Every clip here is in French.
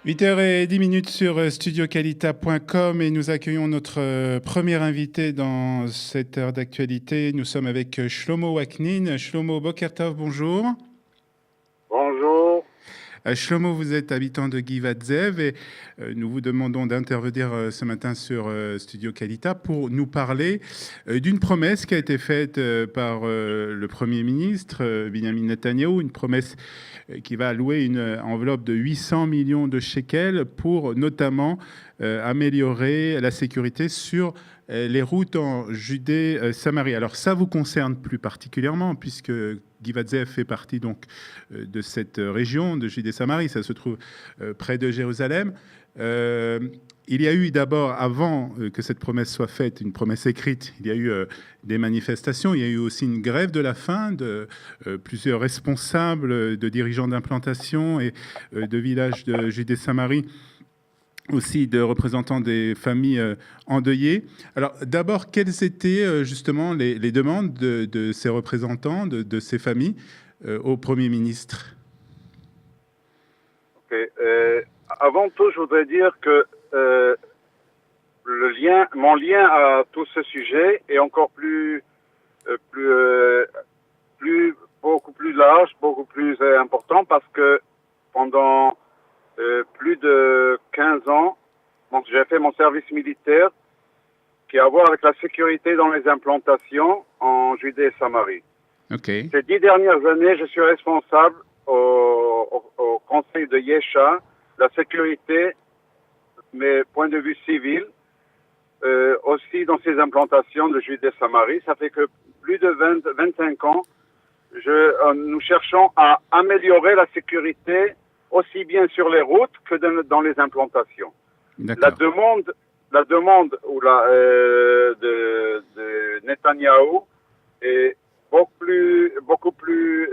8h10 sur studiocalita.com et nous accueillons notre premier invité dans cette heure d'actualité. Nous sommes avec Shlomo Waknin. Shlomo Bokertov, bonjour. Bonjour. Shlomo, vous êtes habitant de Givat Zev et nous vous demandons d'intervenir ce matin sur Studio Kalita pour nous parler d'une promesse qui a été faite par le Premier ministre Benjamin Netanyahou, une promesse qui va allouer une enveloppe de 800 millions de shekels pour notamment améliorer la sécurité sur les routes en Judée-Samarie. Alors ça vous concerne plus particulièrement puisque Givat Zev fait partie donc de cette région de Judée-Samarie, ça se trouve près de Jérusalem. Il y a eu d'abord, avant que cette promesse soit faite, une promesse écrite, il y a eu des manifestations, il y a eu aussi une grève de la faim de plusieurs responsables, de dirigeants d'implantation et de villages de Judée-Samarie, aussi de représentants des familles endeuillées. Alors d'abord, quelles étaient justement les demandes de ces représentants, de ces familles au Premier ministre? Okay. Avant tout, je voudrais dire que mon lien à tout ce sujet est encore beaucoup plus large, beaucoup plus important parce que pendant plus de 15 ans, j'ai fait mon service militaire qui a à voir avec la sécurité dans les implantations en Judée et Samarie. Okay. Ces 10 dernières années, je suis responsable au conseil de Yesha, la sécurité, mais point de vue civil, aussi dans ces implantations de Judée et Samarie. Ça fait que plus de 25 ans, nous cherchons à améliorer la sécurité aussi bien sur les routes que dans les implantations. La demande de Netanyahou est beaucoup plus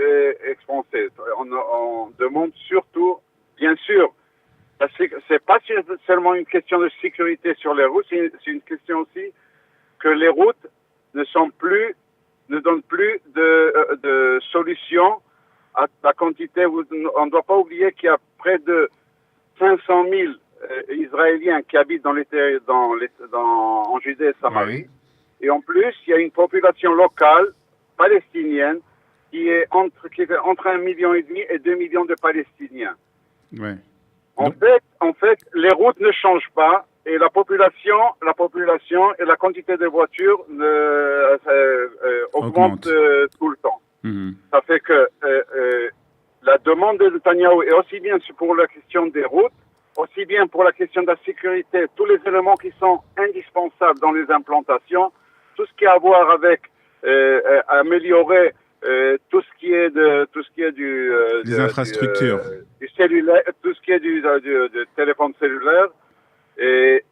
expansée. On demande surtout, bien sûr, c'est pas seulement une question de sécurité sur les routes, c'est une question aussi que les routes ne donnent plus de solution à la quantité. On ne doit pas oublier qu'il y a près de 500 000 Israéliens qui habitent en Judée et Samarie. Oui. Et en plus, il y a une population locale palestinienne qui est entre 1,5 million et 2 millions de Palestiniens. Ouais. En fait, les routes ne changent pas et la population et la quantité de voitures augmente tout le temps. Mm-hmm. Ça fait que la demande de Netanyahou est aussi bien pour la question des routes, aussi bien pour la question de la sécurité, tous les éléments qui sont indispensables dans les implantations, tout ce qui a à voir avec améliorer tout ce qui est des infrastructures, du cellulaire, tout ce qui est du téléphone cellulaire et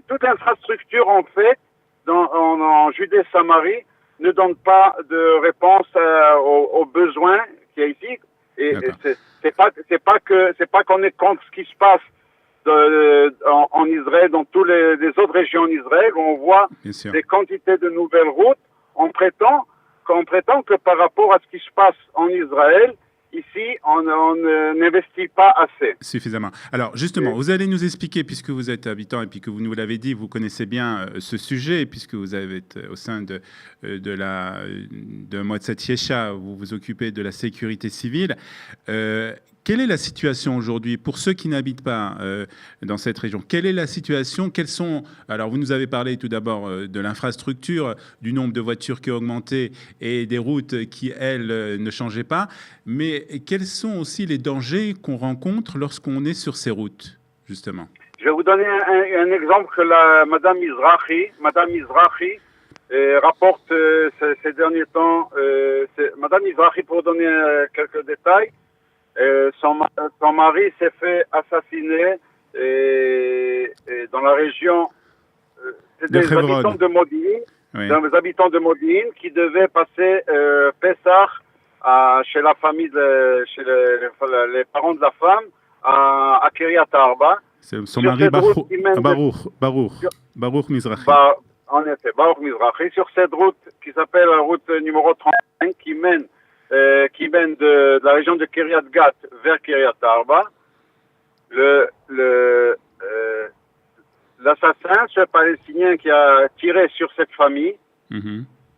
toute l'infrastructure en fait en Judée Samarie ne donne pas de réponse aux besoins qu'il y a ici. Et c'est pas qu'on est contre ce qui se passe en Israël, dans toutes les autres régions en Israël, où on voit des quantités de nouvelles routes. On prétend que par rapport à ce qui se passe en Israël, ici, on n'investit pas assez. Suffisamment. Alors, justement, vous allez nous expliquer, puisque vous êtes habitant et puis que vous nous l'avez dit, vous connaissez bien ce sujet, puisque vous êtes au sein de Moatzat Yesha, vous vous occupez de la sécurité civile. Quelle est la situation aujourd'hui pour ceux qui n'habitent pas dans cette région? Quelle est la situation? Alors, vous nous avez parlé tout d'abord de l'infrastructure, du nombre de voitures qui a augmenté et des routes qui, elles, ne changeaient pas. Mais quels sont aussi les dangers qu'on rencontre lorsqu'on est sur ces routes, justement? Je vais vous donner un exemple que Madame Mizrahi rapporte ces derniers temps. Madame Mizrahi, pour donner quelques détails, son mari s'est fait assassiner dans la région des habitants de Modi'in, des habitants de Modi'in qui devaient passer Pessah chez la famille, chez les parents de la femme à Kiryat Arba. C'est son mari Baruch Mizrahi. En effet, Baruch Mizrahi, sur cette route qui s'appelle la route numéro 35 qui mène de la région de Kiryat Gat vers Kiryat Arba. l'assassin, ce Palestinien qui a tiré sur cette famille,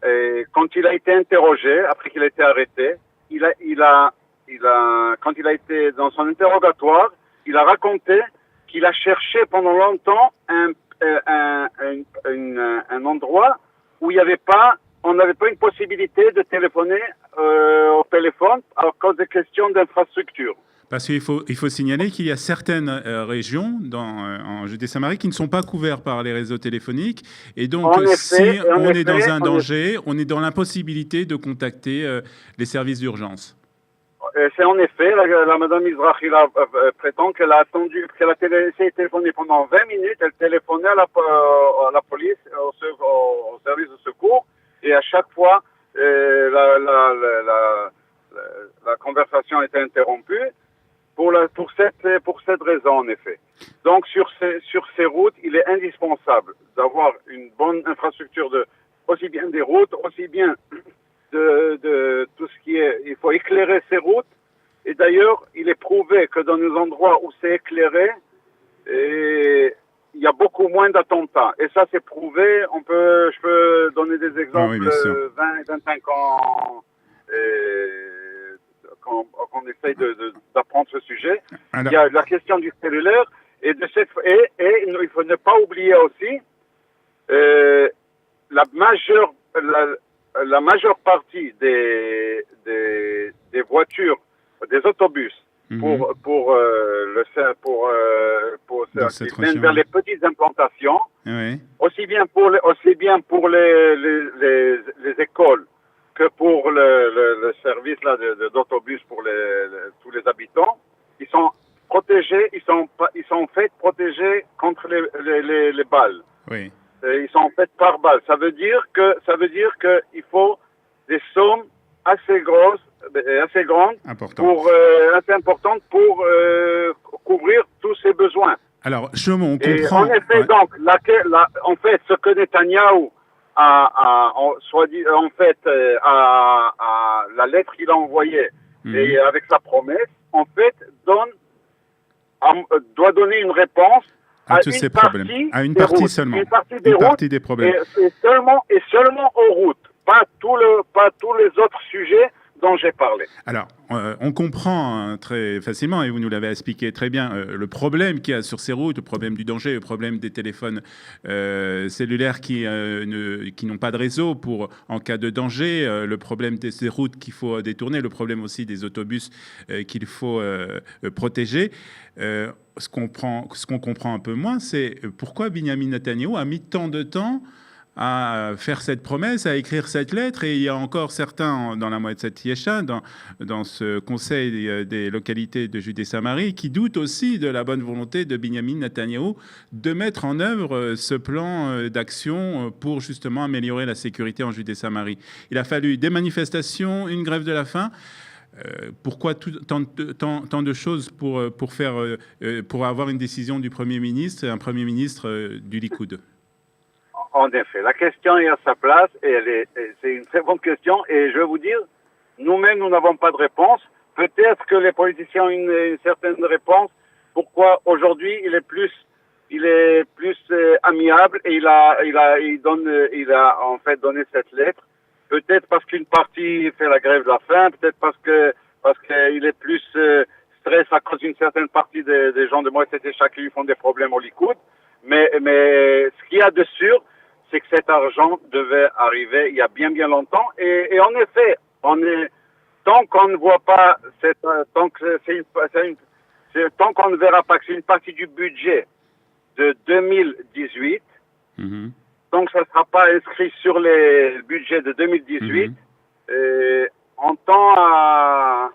et quand il a été interrogé, après qu'il a été arrêté, quand il a été dans son interrogatoire, il a raconté qu'il a cherché pendant longtemps un endroit où on n'avait pas une possibilité de téléphoner au téléphone à cause des questions d'infrastructure. Parce qu'il faut signaler qu'il y a certaines régions en Judée-Samarie qui ne sont pas couvertes par les réseaux téléphoniques. Et donc, si on est dans un danger, on est dans l'impossibilité de contacter les services d'urgence. C'est en effet, la Madame Mizrahi prétend qu'elle a attendu, qu'elle a essayé de téléphoner pendant 20 minutes, elle téléphonait à la police, au service de secours, et à chaque fois, la conversation était interrompue pour cette raison, en effet. Donc, sur ces routes, il est indispensable d'avoir une bonne infrastructure aussi bien des routes, aussi bien de tout ce qui est... Il faut éclairer ces routes. Et d'ailleurs, il est prouvé que dans les endroits où c'est éclairé, il y a beaucoup moins d'attentats. Et ça, c'est prouvé. Je peux donner des exemples 25 ans qu'on essaye d'apprendre ce sujet. Alors... Il y a la question du cellulaire. Et il faut ne pas oublier aussi la majeure partie des voitures, des autobus même vers les petites implantations, aussi bien pour les écoles que pour le service d'autobus pour tous les habitants. Ils sont protégés, ils sont faits protégés contre les balles. Oui. Ils sont faits par balles. Ça veut dire qu'il faut des sommes assez grosses, assez grandes, assez importantes pour couvrir tous ces besoins. Alors, Shlomo, on comprend. En effet, donc, en fait, ce que Netanyahou à la lettre qu'il a envoyée et avec sa promesse, en fait, doit donner une réponse à tous ces problèmes, à une partie seulement, une partie des problèmes, et seulement aux routes, pas tous les autres sujets dont j'ai parlé. Alors, on comprend très facilement, et vous nous l'avez expliqué très bien, le problème qu'il y a sur ces routes, le problème du danger, le problème des téléphones cellulaires qui n'ont pas de réseau en cas de danger, le problème de ces routes qu'il faut détourner, le problème aussi des autobus qu'il faut protéger. Ce qu'on comprend un peu moins, c'est pourquoi Binyamin Netanyahou a mis tant de temps à faire cette promesse, à écrire cette lettre. Et il y a encore certains dans la Moed Yesha, dans ce conseil des localités de Judée-Samarie, qui doutent aussi de la bonne volonté de Binyamin Netanyahou de mettre en œuvre ce plan d'action pour justement améliorer la sécurité en Judée-Samarie. Il a fallu des manifestations, une grève de la faim. Pourquoi tant de choses pour avoir une décision du Premier ministre, un Premier ministre du Likoud? En effet, la question est à sa place et c'est une très bonne question. Et je vais vous dire, nous-mêmes, nous n'avons pas de réponse. Peut-être que les politiciens ont une certaine réponse. Pourquoi aujourd'hui il est plus amiable et il a en fait donné cette lettre. Peut-être parce qu'une partie fait la grève de la faim, peut-être parce qu'il est plus stress à cause d'une certaine partie des gens de Moed Yesha qui lui font des problèmes au Likoud. Mais ce qu'il y a de sûr, c'est que cet argent devait arriver il y a bien longtemps. Et en effet, tant qu'on ne voit pas tant qu'on ne verra pas que c'est une partie du budget de 2018, donc ça ne sera pas inscrit sur les budgets de 2018, on tend à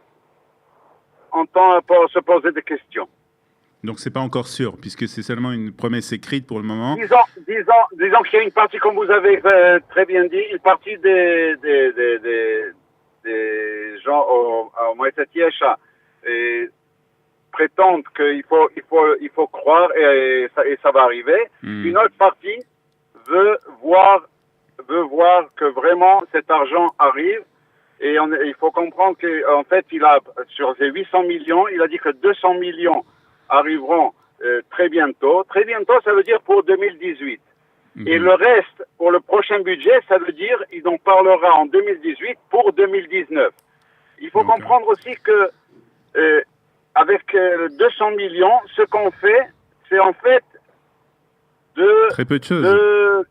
se poser des questions. Donc c'est pas encore sûr, puisque c'est seulement une promesse écrite pour le moment. Disons qu'il y a une partie, comme vous avez très bien dit, une partie des gens au Moed Yesha prétendent qu'il faut croire et ça va arriver. Une autre partie veut voir que vraiment cet argent arrive. Et il faut comprendre qu'en fait, sur ces 800 millions, il a dit que 200 millions arriveront très bientôt. Très bientôt, ça veut dire pour 2018. Et le reste, pour le prochain budget, ça veut dire il en parlera en 2018 pour 2019. Il faut comprendre aussi que avec 200 millions, ce qu'on fait, c'est en fait très peu de choses.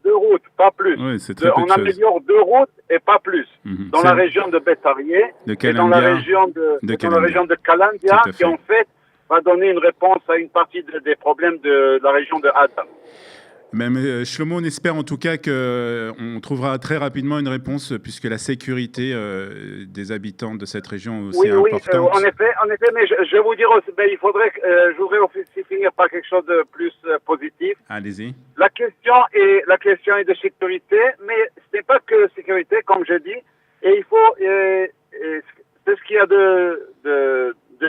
Deux routes, pas plus. Oui, c'est très peu de on choses. améliore 2 routes et pas plus. Dans la région de Bétarié et dans la région de Calandia, qui en fait va donner une réponse à une partie des problèmes de la région de Adam. Même Shlomo, on espère en tout cas qu'on trouvera très rapidement une réponse, puisque la sécurité des habitants de cette région est aussi importante. En effet, mais je vais vous dire aussi, il faudrait que je voudrais aussi finir par quelque chose de plus positif. Allez-y. La question est de sécurité, mais ce n'est pas que sécurité, comme je dis, et il faut c'est ce qu'il y a de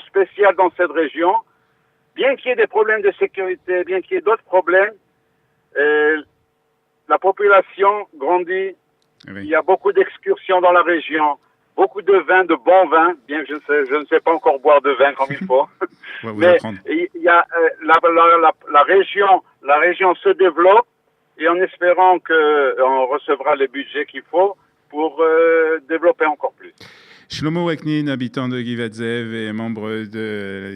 spécial dans cette région. Bien qu'il y ait des problèmes de sécurité, bien qu'il y ait d'autres problèmes, la population grandit, il y a beaucoup d'excursions dans la région, beaucoup de vins, de bons vins, bien que je ne sais pas encore boire de vin comme il faut. Mais il y a, la région se développe, et en espérant qu'on recevra les budgets qu'il faut pour développer encore plus. Shlomo Weknin, habitant de Givat Zev et membre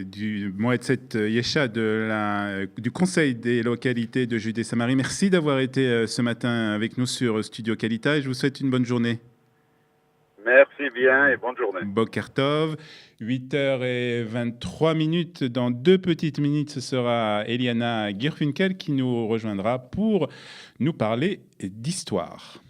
du Moetzet Yesha du Conseil des localités de Judée-Samarie. Merci d'avoir été ce matin avec nous sur Studio Kalita et je vous souhaite une bonne journée. Merci bien et bonne journée. Boker Tov, 8h23. Dans 2 petites minutes, ce sera Eliana Girfunkel qui nous rejoindra pour nous parler d'histoire.